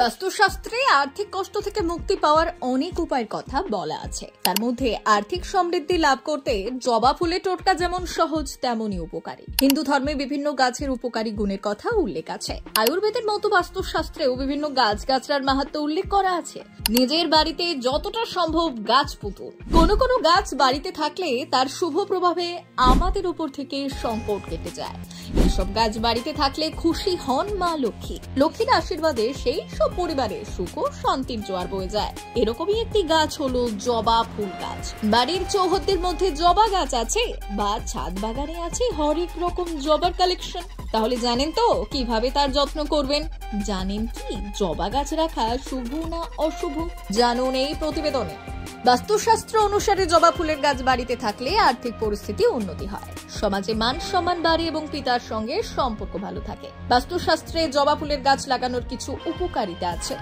বাস্তুশাস্ত্রে আর্থিক কষ্ট থেকে মুক্তি পাওয়ার অনেক উপায়ের কথা বলা আছে। তার মধ্যে আর্থিক সমৃদ্ধি লাভ করতে জবা ফুলের টোটকা যেমন সহজ তেমনই উপকারী। হিন্দু ধর্মে বিভিন্ন গাছের উপকারী গুণের কথা উল্লেখ আছে। আয়ুর্বেদের মতো বাস্তুশাস্ত্রেও বিভিন্ন গাছগাছড়ার মাহাত্ম্য উল্লেখ করা আছে। নিজের বাড়িতে যতটা সম্ভব গাছ পুতুন। কোনো কোনো গাছ বাড়িতে থাকলে তার শুভ প্রভাবে আমাদের উপর থেকে সংকট কেটে যায়। এইসব গাছ বাড়িতে থাকলে খুশি হন মা লক্ষ্মী। লক্ষ্মীর আশীর্বাদে সেই সব পরিবারে সুখ ও শান্তির জোয়ার বয়ে যায়। এরকমই একটি গাছ হলো জবা ফুল গাছ। বাড়ির চৌহদ্দির মধ্যে জবা গাছ আছে বা ছাদ বাগানে আছে হরেক রকম জবার কালেকশন। তাহলে জানেন তো কিভাবে তার যত্ন করবেন? জানেন কি জবা গাছ রাখা শুভ না অশুভ? জানুন এই প্রতিবেদনে। বাস্তুশাস্ত্র অনুসারে জবা ফুলের গাছ বাড়িতে থাকলে আর্থিক পরিস্থিতি উন্নতি হয়, সমাজে মান সম্মান বাড়ে এবং পিতার সঙ্গে সম্পর্ক ভালো থাকে। বাস্তুশাস্ত্রে জবা ফুলের গাছ লাগানোর কিছু উপকারিতা আছে।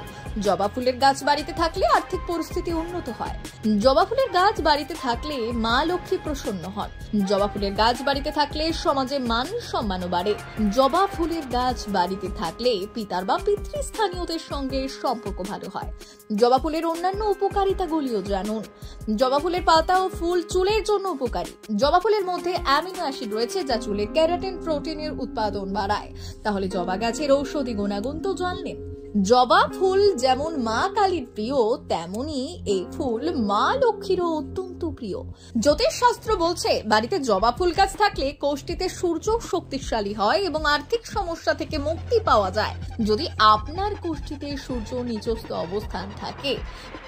জবা ফুলের গাছ বাড়িতে থাকলে আর্থিক পরিস্থিতি উন্নত হয়। জবা ফুলের গাছ বাড়িতে থাকলে মা লক্ষ্মী প্রসন্ন হন। জবা ফুলের গাছ বাড়িতে থাকলে সমাজে মান সম্মানও বাড়ে। জবা ফুলের গাছ বাড়িতে থাকলে পিতার বা পিতৃস্থানীয়দের সঙ্গে সম্পর্ক ভালো হয়। জবা ফুলের অন্যান্য উপকারিতাগুলিও জানুন। জবা ফুলের পাতা ও ফুল চুলের জন্য উপকারী। জবা ফুলের মধ্যে অ্যামিনো অ্যাসিড রয়েছে যা চুলে কেরাটিন প্রোটিনের উৎপাদন বাড়ায়। তাহলে জবা গাছের ঔষধি গুণাগুণ তো জানলেন। জবা ফুল যেমন মা কালীর প্রিয়, তেমনি এই ফুল মা লক্ষ্মীরও অত্যন্ত প্রিয়। জ্যোতিষ শাস্ত্র বলছে বাড়িতে জবা ফুল গাছ থাকলে কোষ্ঠীতে সূর্য শক্তিশালী হয় এবং আর্থিক সমস্যা থেকে মুক্তি পাওয়া যায়। যদি আপনার কোষ্ঠীতে সূর্য নিচস্থ অবস্থান থাকে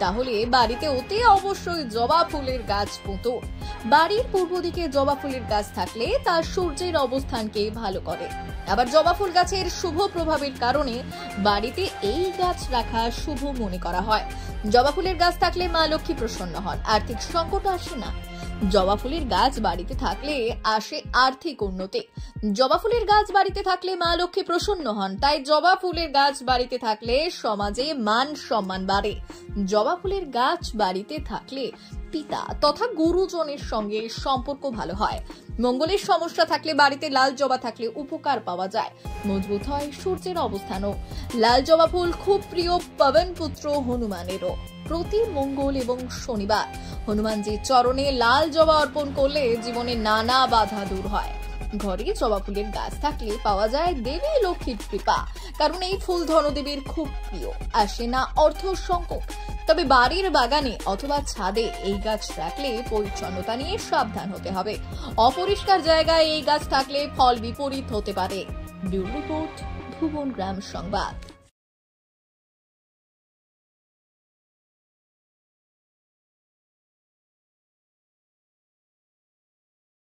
তাহলে বাড়িতে অতি অবশ্যই জবা ফুলের গাছ পুঁতুন। বাড়ির পূর্ব দিকে জবা ফুলের গাছ থাকলে তা সূর্যের অবস্থানকে ভালো করে। আবার জবা ফুল গাছের শুভ প্রভাবের কারণে বাড়িতে এই গাছ রাখা শুভ মনে করা হয়। জবা ফুলের গাছ থাকলে মা লক্ষ্মী প্রসন্ন হন, আর্থিক সংকট আসে না। জবা ফুলের গাছ বাড়িতে থাকলে আসে আর্থিক উন্নতি। জবা ফুলের গাছ বাড়িতে থাকলে মা লক্ষ্মী প্রসন্ন হন, তাই জবা ফুলের গাছ বাড়িতে থাকলে সমাজে মান সম্মান বাড়ে। জবা ফুলের গাছ বাড়িতে থাকলে পিতা তথা গুরুজনের সঙ্গে সম্পর্ক ভালো হয়। মঙ্গলের সমস্যা থাকলে বাড়িতে লাল জবা থাকলে উপকার পাওয়া যায়। মজবুত হয় সূর্যের অবস্থানও। লাল জবা ফুল খুব প্রিয় পবন পুত্র হনুমানেরও। প্রতি মঙ্গল এবং শনিবার হনুমানজির চরণে লাল জবা অর্পণ করলে জীবনে নানা বাধা দূর হয়। ঘরে জবা ফুলের গাছ থাকলে পাওয়া যায় দেবী লক্ষ্মীর কৃপা, কারণ এই ফুল ধনদেবীর খুব প্রিয়। আসে না অর্থ সংকট। তবে বাড়ির বাগানে অথবা ছাদে এই গাছ রাখলে পরিচ্ছন্নতা নিয়ে সাবধান হতে হবে। অপরিষ্কার জায়গায় এই গাছ থাকলে ফল বিপরীত হতে পারে। ব্যুরো রিপোর্ট, ভুবন গ্রাম সংবাদ।